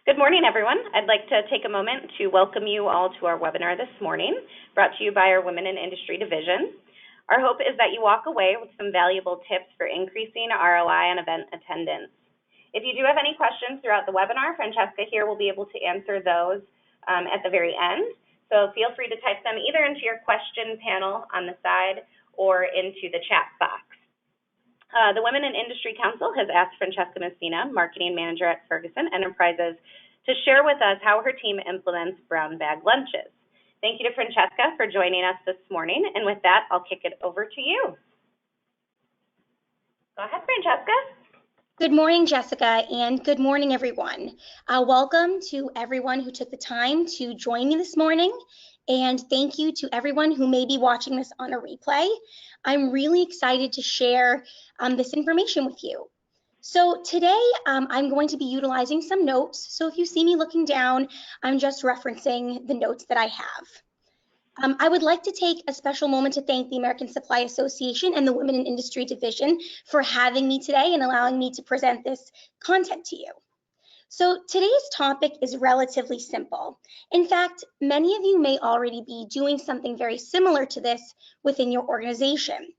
Good morning, everyone. I'd like to take a moment to welcome you all to our webinar this morning, brought to you by our Women in Industry division. Our hope is that you walk away with some valuable tips for increasing ROI on event attendance. If you do have any questions throughout the webinar, Francesca here will be able to answer those at the very end. So feel free to type them either into your question panel on the side or into the chat box. The Women in Industry Council has asked Francesca Messina, Marketing Manager at Ferguson Enterprises, to share with us how her team implements brown bag lunches. Thank you to Francesca for joining us this morning, and with that, I'll kick it over to you. Go ahead, Francesca. Good morning, Jessica, and good morning, everyone. Welcome to everyone who took the time to join me this morning, and thank you to everyone who may be watching this on a replay. I'm really excited to share this information with you. So today, I'm going to be utilizing some notes. So if you see me looking down, I'm just referencing the notes that I have. I would like to take a special moment to thank the American Supply Association and the Women in Industry Division for having me today and allowing me to present this content to you. So today's topic is relatively simple. In fact, many of you may already be doing something very similar to this within your organization.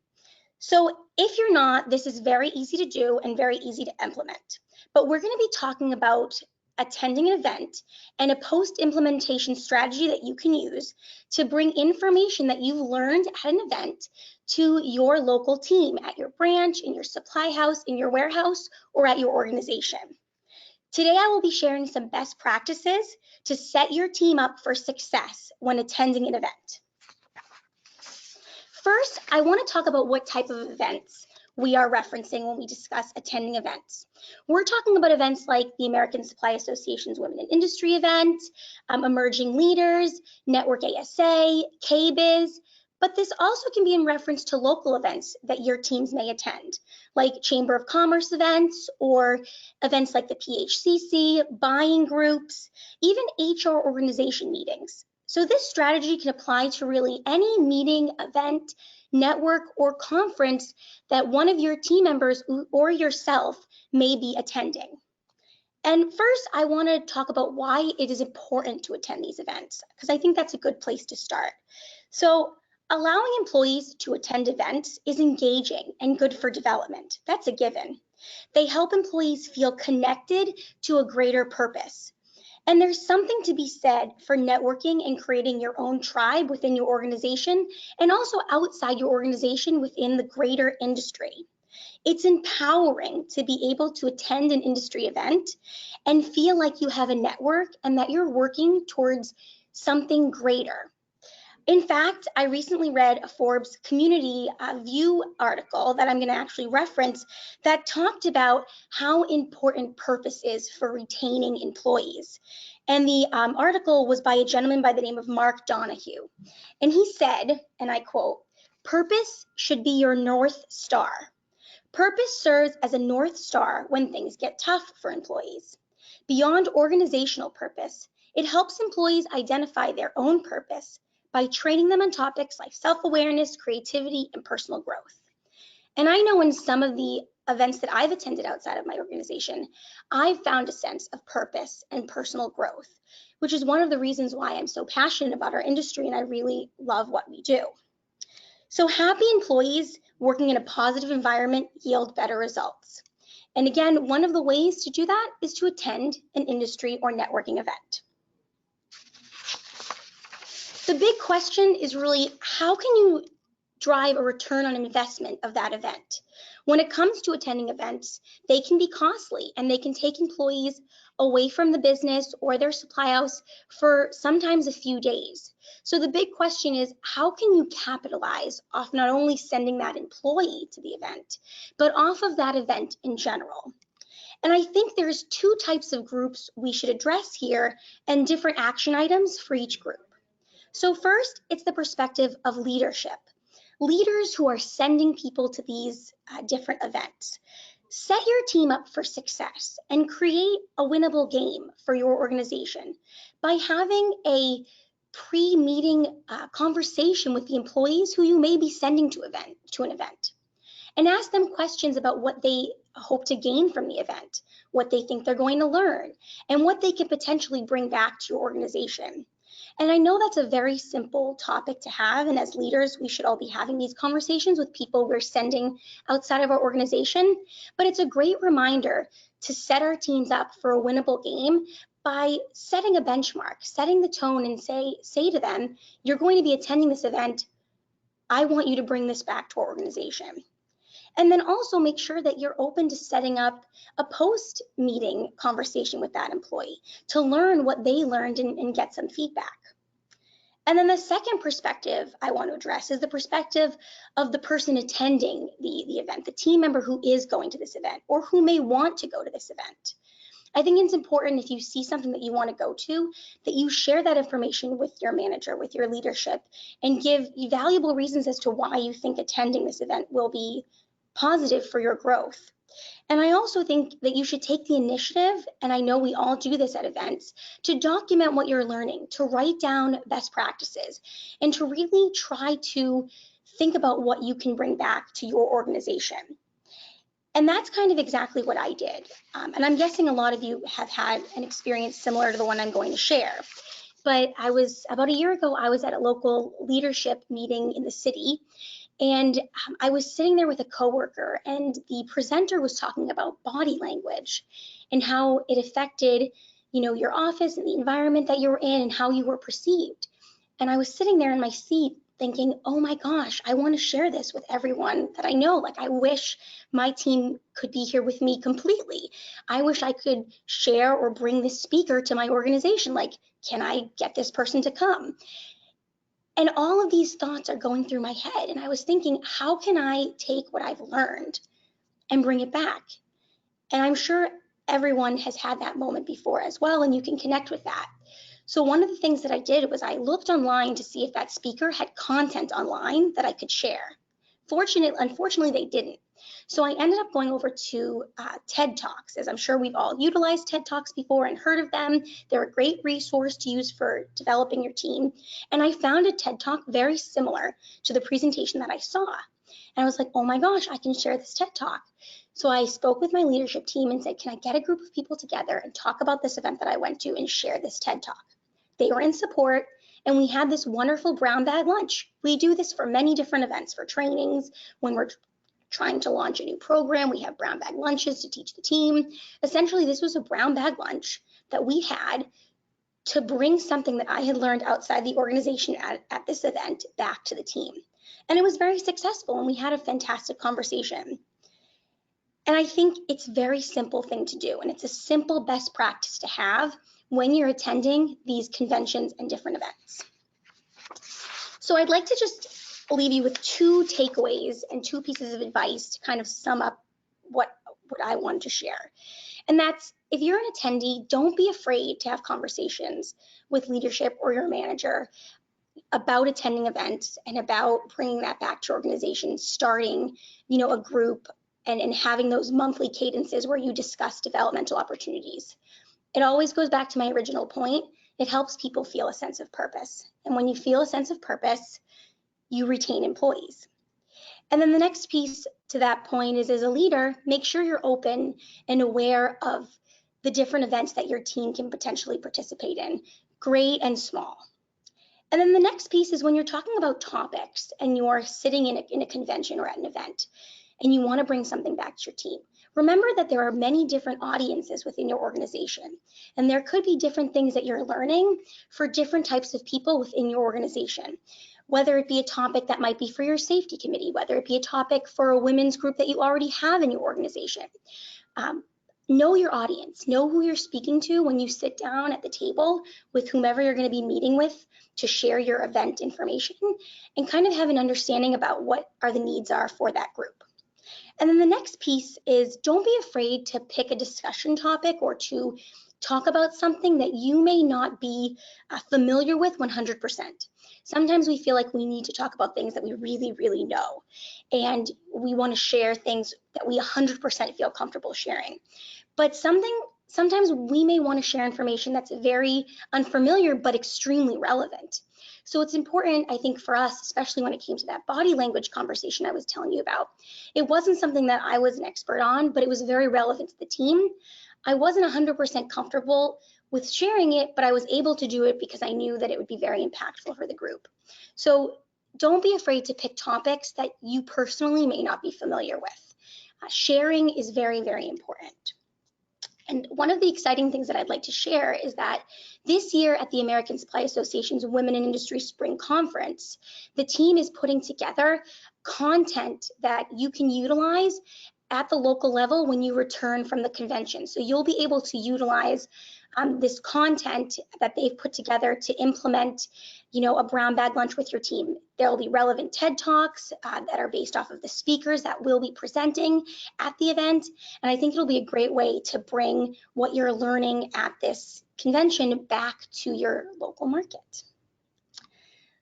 So if you're not, this is very easy to do and very easy to implement. But we're going to be talking about attending an event and a post-implementation strategy that you can use to bring information that you've learned at an event to your local team at your branch, in your supply house, in your warehouse, or at your organization. Today, I will be sharing some best practices to set your team up for success when attending an event. First, I want to talk about what type of events we are referencing when we discuss attending events. We're talking about events like the American Supply Association's Women in Industry event, Emerging Leaders, Network ASA, KBIZ, but this also can be in reference to local events that your teams may attend, like Chamber of Commerce events or events like the PHCC, buying groups, even HR organization meetings. So this strategy can apply to really any meeting, event, network, or conference that one of your team members or yourself may be attending. And first, I want to talk about why it is important to attend these events, because I think that's a good place to start. So allowing employees to attend events is engaging and good for development. That's a given. They help employees feel connected to a greater purpose. And there's something to be said for networking and creating your own tribe within your organization and also outside your organization within the greater industry. It's empowering to be able to attend an industry event and feel like you have a network and that you're working towards something greater. In fact, I recently read a Forbes Community View article that I'm going to actually reference that talked about how important purpose is for retaining employees. And the article was by a gentleman by the name of Mark Donahue. And he said, and I quote, "Purpose should be your North Star. Purpose serves as a North Star when things get tough for employees. Beyond organizational purpose, it helps employees identify their own purpose by training them on topics like self-awareness, creativity, and personal growth." And I know in some of the events that I've attended outside of my organization, I've found a sense of purpose and personal growth, which is one of the reasons why I'm so passionate about our industry and I really love what we do. So happy employees working in a positive environment yield better results. And again, one of the ways to do that is to attend an industry or networking event. The big question is really, how can you drive a return on investment of that event? When it comes to attending events, they can be costly and they can take employees away from the business or their supply house for sometimes a few days. So the big question is, how can you capitalize off not only sending that employee to the event, but off of that event in general? And I think there's two types of groups we should address here and different action items for each group. So first, it's the perspective of leadership. Leaders who are sending people to these different events. Set your team up for success and create a winnable game for your organization by having a pre-meeting conversation with the employees who you may be sending to an event, and ask them questions about what they hope to gain from the event, what they think they're going to learn, and what they can potentially bring back to your organization. And I know that's a very simple topic to have, and as leaders, we should all be having these conversations with people we're sending outside of our organization, but it's a great reminder to set our teams up for a winnable game by setting a benchmark, setting the tone, and say to them, you're going to be attending this event. I want you to bring this back to our organization. And then also make sure that you're open to setting up a post-meeting conversation with that employee to learn what they learned and get some feedback. And then the second perspective I want to address is the perspective of the person attending the event, the team member who is going to this event or who may want to go to this event. I think it's important if you see something that you want to go to, that you share that information with your manager, with your leadership, and give valuable reasons as to why you think attending this event will be positive for your growth. And I also think that you should take the initiative, and I know we all do this at events, to document what you're learning, to write down best practices, and to really try to think about what you can bring back to your organization. And that's kind of exactly what I did. And I'm guessing a lot of you have had an experience similar to the one I'm going to share. But about a year ago, I was at a local leadership meeting in the city, and I was sitting there with a coworker, and the presenter was talking about body language and how it affected, your office and the environment that you were in and how you were perceived. And I was sitting there in my seat thinking, oh my gosh, I want to share this with everyone that I know. Like, I wish my team could be here with me completely. I wish I could share or bring this speaker to my organization. Like, can I get this person to come? And all of these thoughts are going through my head. And I was thinking, how can I take what I've learned and bring it back? And I'm sure everyone has had that moment before as well, and you can connect with that. So one of the things that I did was I looked online to see if that speaker had content online that I could share. Unfortunately, they didn't. So I ended up going over to TED Talks, as I'm sure we've all utilized TED Talks before and heard of them. They're a great resource to use for developing your team. And I found a TED Talk very similar to the presentation that I saw. And I was like, oh my gosh, I can share this TED Talk. So I spoke with my leadership team and said, can I get a group of people together and talk about this event that I went to and share this TED Talk? They were in support, and we had this wonderful brown bag lunch. We do this for many different events, for trainings, when we're trying to launch a new program, we have brown bag lunches to teach the team. Essentially, this was a brown bag lunch that we had to bring something that I had learned outside the organization at this event back to the team. And it was very successful, and we had a fantastic conversation. And I think it's a very simple thing to do, and it's a simple best practice to have when you're attending these conventions and different events. So I'd like to just leave you with two takeaways and two pieces of advice to kind of sum up what I wanted to share. And that's, if you're an attendee, don't be afraid to have conversations with leadership or your manager about attending events and about bringing that back to your organization, starting, a group and having those monthly cadences where you discuss developmental opportunities. It always goes back to my original point. It helps people feel a sense of purpose. And when you feel a sense of purpose, you retain employees. And then the next piece to that point is, as a leader, make sure you're open and aware of the different events that your team can potentially participate in, great and small. And then the next piece is when you're talking about topics and you're sitting in a convention or at an event and you want to bring something back to your team. Remember that there are many different audiences within your organization, and there could be different things that you're learning for different types of people within your organization, whether it be a topic that might be for your safety committee, whether it be a topic for a women's group that you already have in your organization. Know your audience, know who you're speaking to when you sit down at the table with whomever you're going to be meeting with to share your event information, and kind of have an understanding about what the needs are for that group. And then the next piece is, don't be afraid to pick a discussion topic or to talk about something that you may not be familiar with 100%. Sometimes we feel like we need to talk about things that we really, really know, and we want to share things that we 100% feel comfortable sharing. But something sometimes we may want to share information that's very unfamiliar but extremely relevant. So it's important, I think, for us, especially when it came to that body language conversation I was telling you about. It wasn't something that I was an expert on, but it was very relevant to the team. I wasn't 100% comfortable with sharing it, but I was able to do it because I knew that it would be very impactful for the group. So don't be afraid to pick topics that you personally may not be familiar with. Sharing is very, very important. And one of the exciting things that I'd like to share is that this year at the American Supply Association's Women in Industry Spring Conference, the team is putting together content that you can utilize at the local level when you return from the convention. So you'll be able to utilize this content that they've put together to implement, a brown bag lunch with your team. There will be relevant TED Talks that are based off of the speakers that will be presenting at the event. And I think it'll be a great way to bring what you're learning at this convention back to your local market.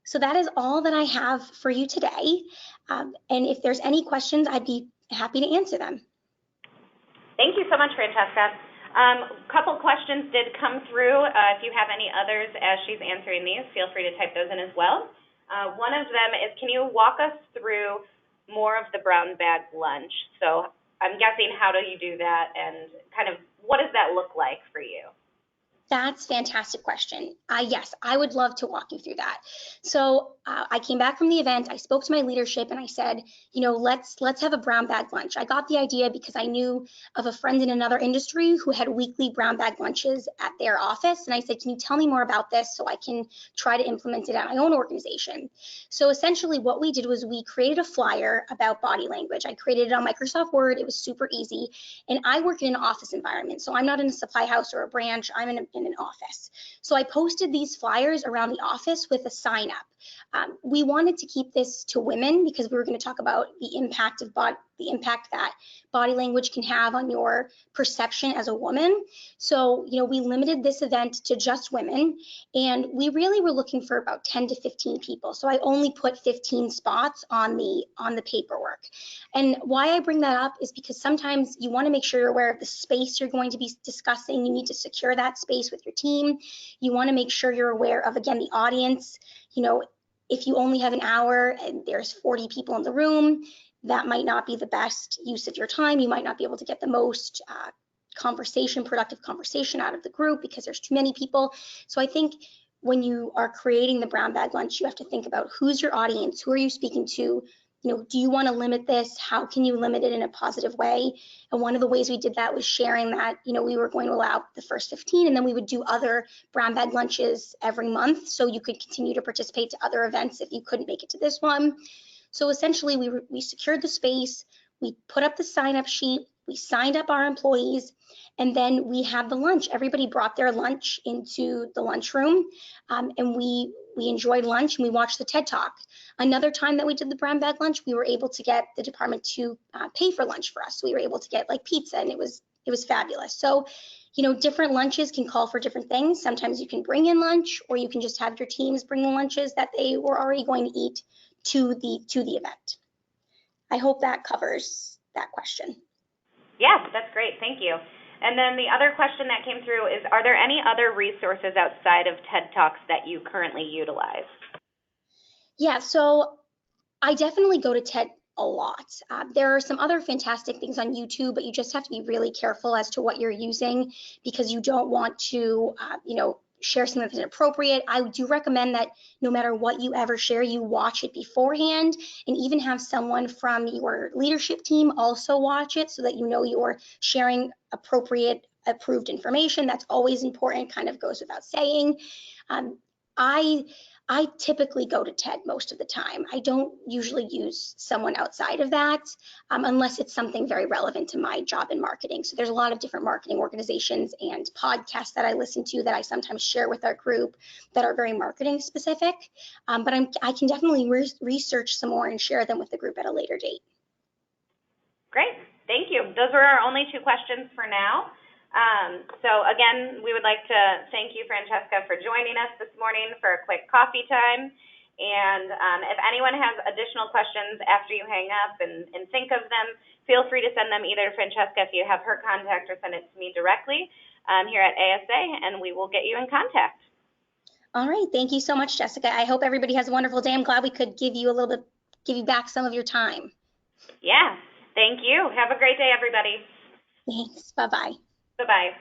So that is all that I have for you today. And if there's any questions, I'd be happy to answer them. Thank you so much, Francesca. A couple questions did come through. If you have any others as she's answering these, feel free to type those in as well. One of them is, can you walk us through more of the brown bag lunch? So I'm guessing, how do you do that, and kind of what does that look like for you? That's a fantastic question. Yes, I would love to walk you through that. So I came back from the event, I spoke to my leadership and I said, let's have a brown bag lunch. I got the idea because I knew of a friend in another industry who had weekly brown bag lunches at their office. And I said, can you tell me more about this so I can try to implement it at my own organization? So essentially what we did was we created a flyer about body language. I created it on Microsoft Word. It was super easy. And I work in an office environment. So I'm not in a supply house or a branch. I'm in an office. So I posted these flyers around the office with a sign up. We wanted to keep this to women because we were going to talk about the impact that body language can have on your perception as a woman. So, we limited this event to just women, and we really were looking for about 10 to 15 people. So I only put 15 spots on the paperwork. And why I bring that up is because sometimes you want to make sure you're aware of the space you're going to be discussing. You need to secure that space with your team. You want to make sure you're aware of, again, the audience. If you only have an hour and there's 40 people in the room, that might not be the best use of your time. You might not be able to get the most productive conversation out of the group because there's too many people. So I think when you are creating the brown bag lunch, you have to think about who's your audience, who are you speaking to, do you want to limit this? How can you limit it in a positive way? And one of the ways we did that was sharing that, we were going to allow the first 15, and then we would do other brown bag lunches every month. So you could continue to participate to other events if you couldn't make it to this one. So essentially we secured the space, we put up the sign up sheet, we signed up our employees, and then we had the lunch. Everybody brought their lunch into the lunchroom, and we enjoyed lunch and we watched the TED Talk. Another time that we did the brown bag lunch, we were able to get the department to pay for lunch for us. So we were able to get like pizza, and it was fabulous. So, different lunches can call for different things. Sometimes you can bring in lunch, or you can just have your teams bring the lunches that they were already going to eat to the event. I hope that covers that question. Yes, that's great. Thank you. And then the other question that came through is, are there any other resources outside of TED Talks that you currently utilize? Yeah, so I definitely go to TED a lot. There are some other fantastic things on YouTube, but you just have to be really careful as to what you're using because you don't want to, share something that's inappropriate. I do recommend that no matter what you ever share, you watch it beforehand, and even have someone from your leadership team also watch it so that you're sharing appropriate, approved information. That's always important, kind of goes without saying. I typically go to TED most of the time. I don't usually use someone outside of that unless it's something very relevant to my job in marketing. So there's a lot of different marketing organizations and podcasts that I listen to that I sometimes share with our group that are very marketing specific. But I can definitely research some more and share them with the group at a later date. Great, thank you. Those were our only two questions for now. So again, we would like to thank you, Francesca, for joining us this morning for a quick coffee time. And if anyone has additional questions after you hang up and think of them, feel free to send them either to Francesca if you have her contact, or send it to me directly here at ASA, and we will get you in contact. All right, thank you so much, Jessica. I hope everybody has a wonderful day. I'm glad we could give you back some of your time. Yeah, thank you. Have a great day, everybody. Thanks, bye-bye. Bye-bye.